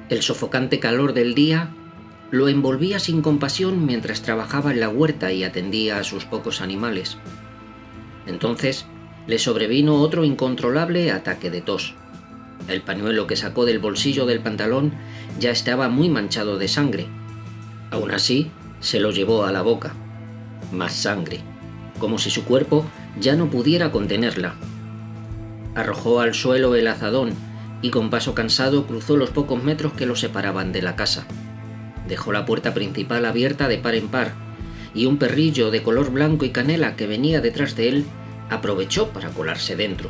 El sofocante calor del día lo envolvía sin compasión mientras trabajaba en la huerta y atendía a sus pocos animales. Entonces le sobrevino otro incontrolable ataque de tos. El pañuelo que sacó del bolsillo del pantalón ya estaba muy manchado de sangre. Aún así, se lo llevó a la boca. Más sangre, como si su cuerpo ya no pudiera contenerla. Arrojó al suelo el azadón y con paso cansado cruzó los pocos metros que lo separaban de la casa. Dejó la puerta principal abierta de par en par, y un perrillo de color blanco y canela que venía detrás de él aprovechó para colarse dentro.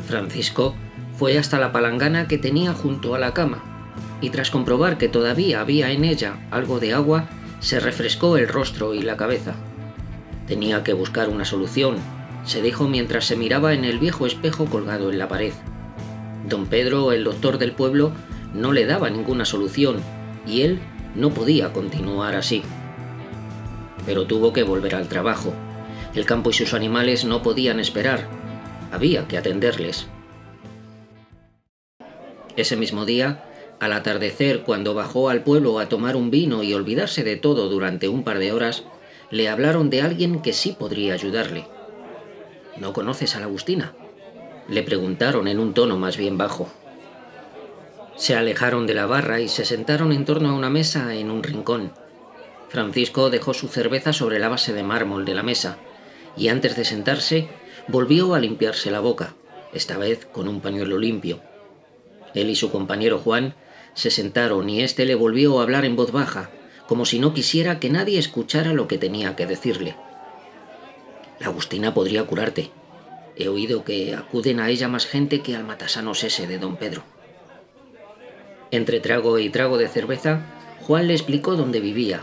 Francisco fue hasta la palangana que tenía junto a la cama, y tras comprobar que todavía había en ella algo de agua, se refrescó el rostro y la cabeza. Tenía que buscar una solución, se dijo mientras se miraba en el viejo espejo colgado en la pared. Don Pedro, el doctor del pueblo, no le daba ninguna solución, y él no podía continuar así. Pero tuvo que volver al trabajo. El campo y sus animales no podían esperar. Había que atenderles. Ese mismo día, al atardecer, cuando bajó al pueblo a tomar un vino y olvidarse de todo durante un par de horas, le hablaron de alguien que sí podría ayudarle. ¿No conoces a la Agustina?, le preguntaron en un tono más bien bajo. Se alejaron de la barra y se sentaron en torno a una mesa en un rincón. Francisco dejó su cerveza sobre la base de mármol de la mesa y antes de sentarse volvió a limpiarse la boca, esta vez con un pañuelo limpio. Él y su compañero Juan se sentaron y éste le volvió a hablar en voz baja, como si no quisiera que nadie escuchara lo que tenía que decirle. La Agustina podría curarte. He oído que acuden a ella más gente que al matasanos ese de don Pedro. Entre trago y trago de cerveza, Juan le explicó dónde vivía.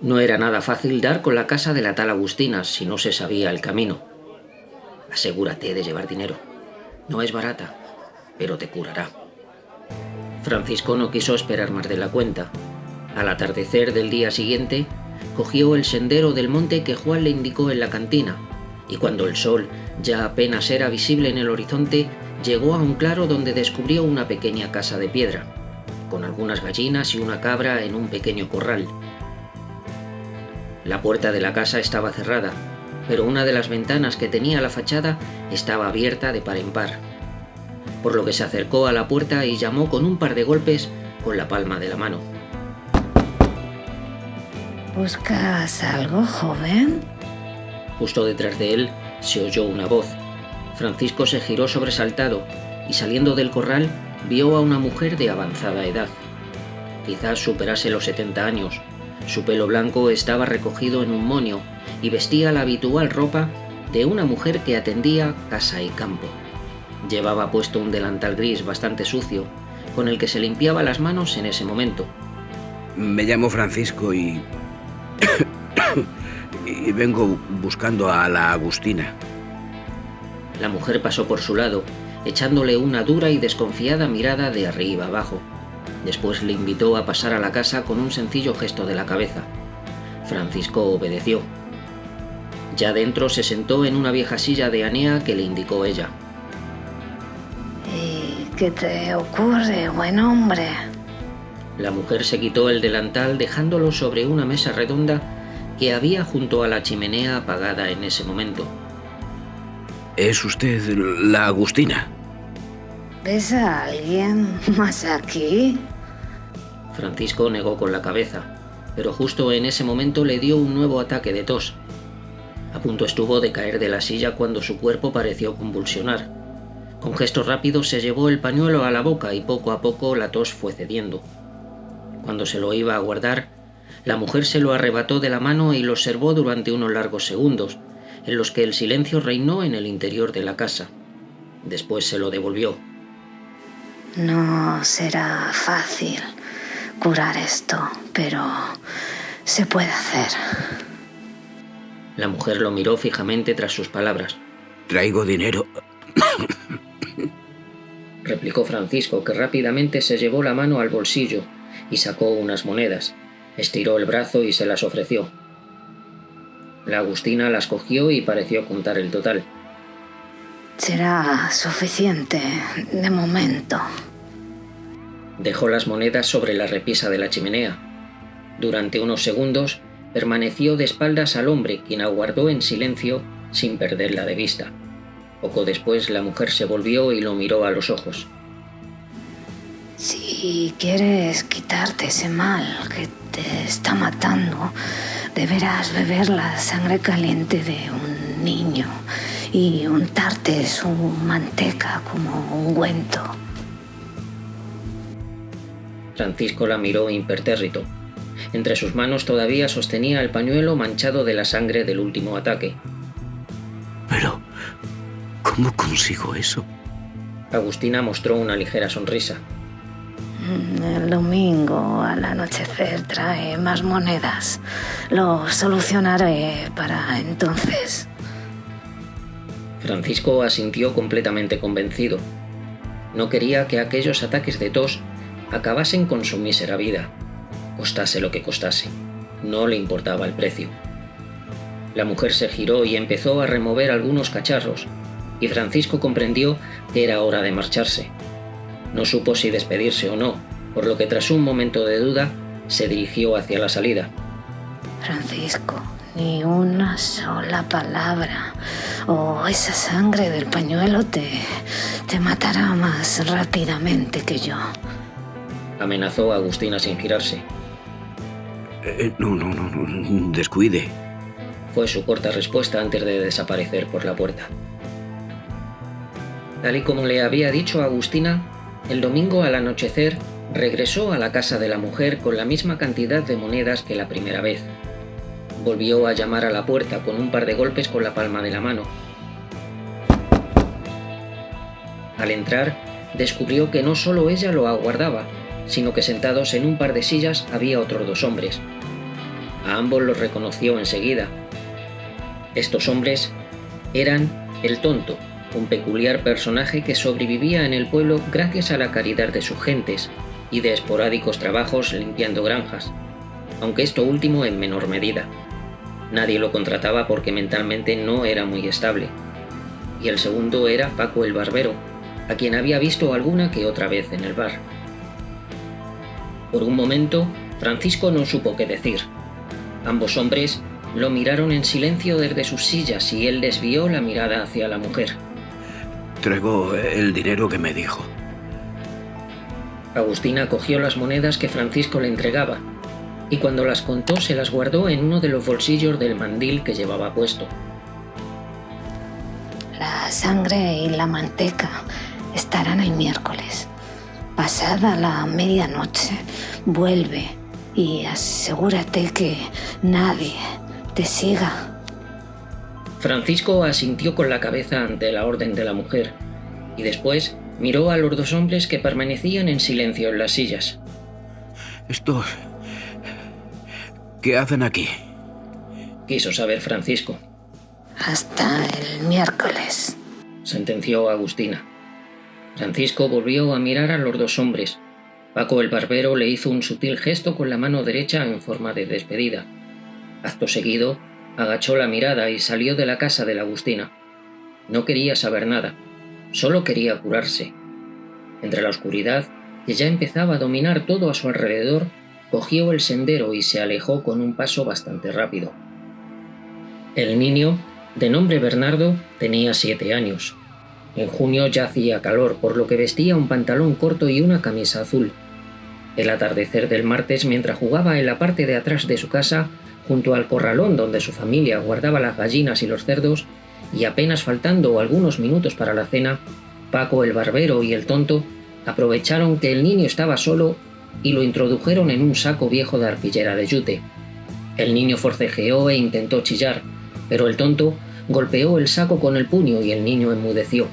No era nada fácil dar con la casa de la tal Agustina si no se sabía el camino. Asegúrate de llevar dinero. No es barata, pero te curará. Francisco no quiso esperar más de la cuenta. Al atardecer del día siguiente, cogió el sendero del monte que Juan le indicó en la cantina, y cuando el sol ya apenas era visible en el horizonte, llegó a un claro donde descubrió una pequeña casa de piedra, con algunas gallinas y una cabra en un pequeño corral. La puerta de la casa estaba cerrada, pero una de las ventanas que tenía la fachada estaba abierta de par en par, por lo que se acercó a la puerta y llamó con un par de golpes con la palma de la mano. ¿Buscas algo, joven? Justo detrás de él se oyó una voz. Francisco se giró sobresaltado y saliendo del corral vio a una mujer de avanzada edad. Quizás superase los 70 años. Su pelo blanco estaba recogido en un moño y vestía la habitual ropa de una mujer que atendía casa y campo. Llevaba puesto un delantal gris bastante sucio, con el que se limpiaba las manos en ese momento. Me llamo Francisco y vengo buscando a la Agustina. La mujer pasó por su lado, echándole una dura y desconfiada mirada de arriba abajo. Después le invitó a pasar a la casa con un sencillo gesto de la cabeza. Francisco obedeció. Ya dentro se sentó en una vieja silla de Anea que le indicó ella. ¿Y qué te ocurre, buen hombre? La mujer se quitó el delantal dejándolo sobre una mesa redonda que había junto a la chimenea apagada en ese momento. ¿Es usted la Agustina? ¿Ves a alguien más aquí? Francisco negó con la cabeza, pero justo en ese momento le dio un nuevo ataque de tos. A punto estuvo de caer de la silla cuando su cuerpo pareció convulsionar. Con gesto rápido se llevó el pañuelo a la boca y poco a poco la tos fue cediendo. Cuando se lo iba a guardar, la mujer se lo arrebató de la mano y lo observó durante unos largos segundos, en los que el silencio reinó en el interior de la casa. Después se lo devolvió. No será fácil curar esto, pero se puede hacer. La mujer lo miró fijamente tras sus palabras. Traigo dinero, replicó Francisco, que rápidamente se llevó la mano al bolsillo y sacó unas monedas. Estiró el brazo y se las ofreció. La Agustina las cogió y pareció contar el total. Será suficiente de momento. Dejó las monedas sobre la repisa de la chimenea. Durante unos segundos permaneció de espaldas al hombre, quien aguardó en silencio sin perderla de vista. Poco después la mujer se volvió y lo miró a los ojos. Si quieres quitarte ese mal que te está matando, deberás beber la sangre caliente de un niño y untarte su manteca como ungüento. Francisco la miró impertérrito. Entre sus manos todavía sostenía el pañuelo manchado de la sangre del último ataque. Pero, ¿cómo consigo eso? Agustina mostró una ligera sonrisa. El domingo al anochecer trae más monedas. Lo solucionaré para entonces. Francisco asintió completamente convencido. No quería que aquellos ataques de tos acabasen con su mísera vida, costase lo que costase. No le importaba el precio. La mujer se giró y empezó a remover algunos cacharros, y Francisco comprendió que era hora de marcharse. No supo si despedirse o no, por lo que tras un momento de duda se dirigió hacia la salida. Francisco, ni una sola palabra, o esa sangre del pañuelo te matará más rápidamente que yo. Amenazó a Agustina sin girarse. No, descuide. Fue su corta respuesta antes de desaparecer por la puerta. Tal y como le había dicho a Agustina, el domingo al anochecer regresó a la casa de la mujer con la misma cantidad de monedas que la primera vez. Volvió a llamar a la puerta con un par de golpes con la palma de la mano. Al entrar, descubrió que no solo ella lo aguardaba, sino que sentados en un par de sillas había otros dos hombres. A ambos los reconoció enseguida. Estos hombres eran el tonto, un peculiar personaje que sobrevivía en el pueblo gracias a la caridad de sus gentes y de esporádicos trabajos limpiando granjas, aunque esto último en menor medida. Nadie lo contrataba porque mentalmente no era muy estable. Y el segundo era Paco el barbero, a quien había visto alguna que otra vez en el bar. Por un momento, Francisco no supo qué decir. Ambos hombres lo miraron en silencio desde sus sillas y él desvió la mirada hacia la mujer. Traigo el dinero que me dijo. Agustina cogió las monedas que Francisco le entregaba y cuando las contó se las guardó en uno de los bolsillos del mandil que llevaba puesto. La sangre y la manteca estarán el miércoles. Pasada la medianoche, vuelve y asegúrate que nadie te siga. Francisco asintió con la cabeza ante la orden de la mujer y después miró a los dos hombres que permanecían en silencio en las sillas. ¿Estos qué hacen aquí? Quiso saber Francisco. Hasta el miércoles, sentenció Agustina. Francisco volvió a mirar a los dos hombres. Paco el barbero le hizo un sutil gesto con la mano derecha en forma de despedida. Acto seguido, agachó la mirada y salió de la casa de la Agustina. No quería saber nada, solo quería curarse. Entre la oscuridad, que ya empezaba a dominar todo a su alrededor, cogió el sendero y se alejó con un paso bastante rápido. El niño, de nombre Bernardo, tenía 7 años. En junio ya hacía calor, por lo que vestía un pantalón corto y una camisa azul. El atardecer del martes, mientras jugaba en la parte de atrás de su casa, junto al corralón donde su familia guardaba las gallinas y los cerdos, y apenas faltando algunos minutos para la cena, Paco el barbero y el tonto aprovecharon que el niño estaba solo y lo introdujeron en un saco viejo de arpillera de yute. El niño forcejeó e intentó chillar, pero el tonto golpeó el saco con el puño y el niño enmudeció.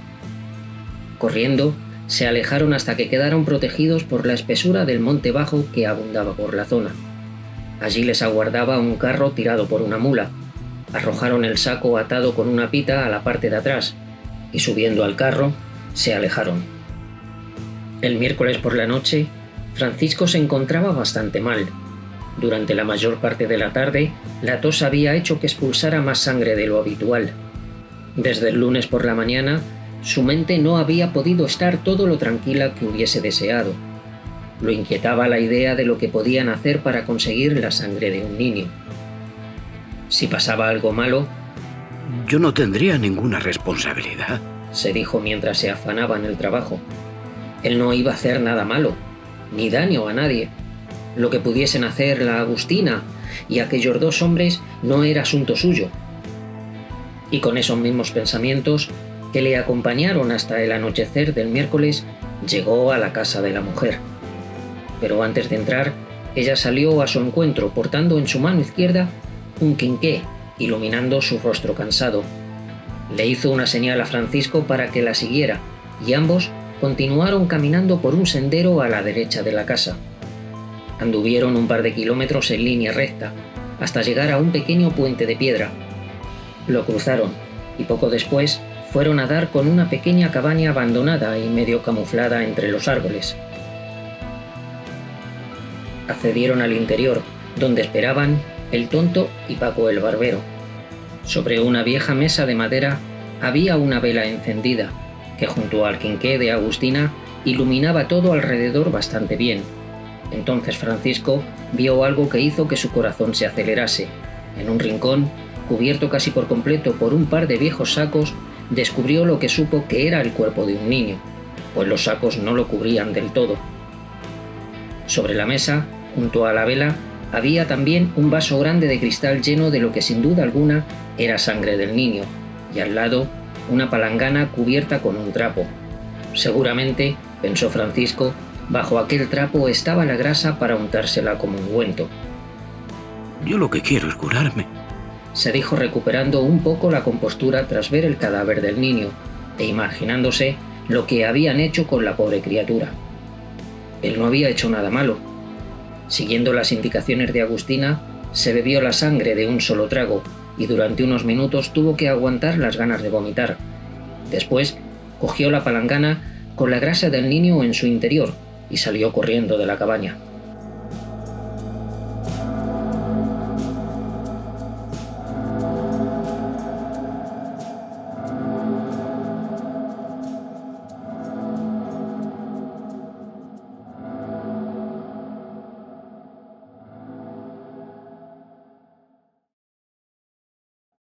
Corriendo, se alejaron hasta que quedaron protegidos por la espesura del monte bajo que abundaba por la zona. Allí les aguardaba un carro tirado por una mula. Arrojaron el saco atado con una pita a la parte de atrás y subiendo al carro, se alejaron. El miércoles por la noche, Francisco se encontraba bastante mal. Durante la mayor parte de la tarde, la tos había hecho que expulsara más sangre de lo habitual. Desde el lunes por la mañana, su mente no había podido estar todo lo tranquila que hubiese deseado. Lo inquietaba la idea de lo que podían hacer para conseguir la sangre de un niño. Si pasaba algo malo, Yo no tendría ninguna responsabilidad. se dijo mientras se afanaba en el trabajo. Él no iba a hacer nada malo, ni daño a nadie. Lo que pudiesen hacer la Agustina y aquellos dos hombres no era asunto suyo. Y con esos mismos pensamientos, que le acompañaron hasta el anochecer del miércoles, llegó a la casa de la mujer. Pero antes de entrar, ella salió a su encuentro portando en su mano izquierda un quinqué, iluminando su rostro cansado. Le hizo una señal a Francisco para que la siguiera, y ambos continuaron caminando por un sendero a la derecha de la casa. Anduvieron un par de kilómetros en línea recta, hasta llegar a un pequeño puente de piedra. Lo cruzaron, y poco después fueron a dar con una pequeña cabaña abandonada y medio camuflada entre los árboles. Accedieron al interior, donde esperaban el tonto y Paco el barbero. Sobre una vieja mesa de madera había una vela encendida, que junto al quinqué de Agustina iluminaba todo alrededor bastante bien. Entonces Francisco vio algo que hizo que su corazón se acelerase. En un rincón, cubierto casi por completo por un par de viejos sacos, descubrió lo que supo que era el cuerpo de un niño, pues los sacos no lo cubrían del todo. Sobre la mesa, junto a la vela, había también un vaso grande de cristal lleno de lo que sin duda alguna era sangre del niño, y al lado una palangana cubierta con un trapo. Seguramente, pensó Francisco, bajo aquel trapo estaba la grasa para untársela como ungüento. Yo lo que quiero es curarme. Se dijo recuperando un poco la compostura tras ver el cadáver del niño e imaginándose lo que habían hecho con la pobre criatura. Él no había hecho nada malo. Siguiendo las indicaciones de Agustina, se bebió la sangre de un solo trago y durante unos minutos tuvo que aguantar las ganas de vomitar. Después, cogió la palangana con la grasa del niño en su interior y salió corriendo de la cabaña.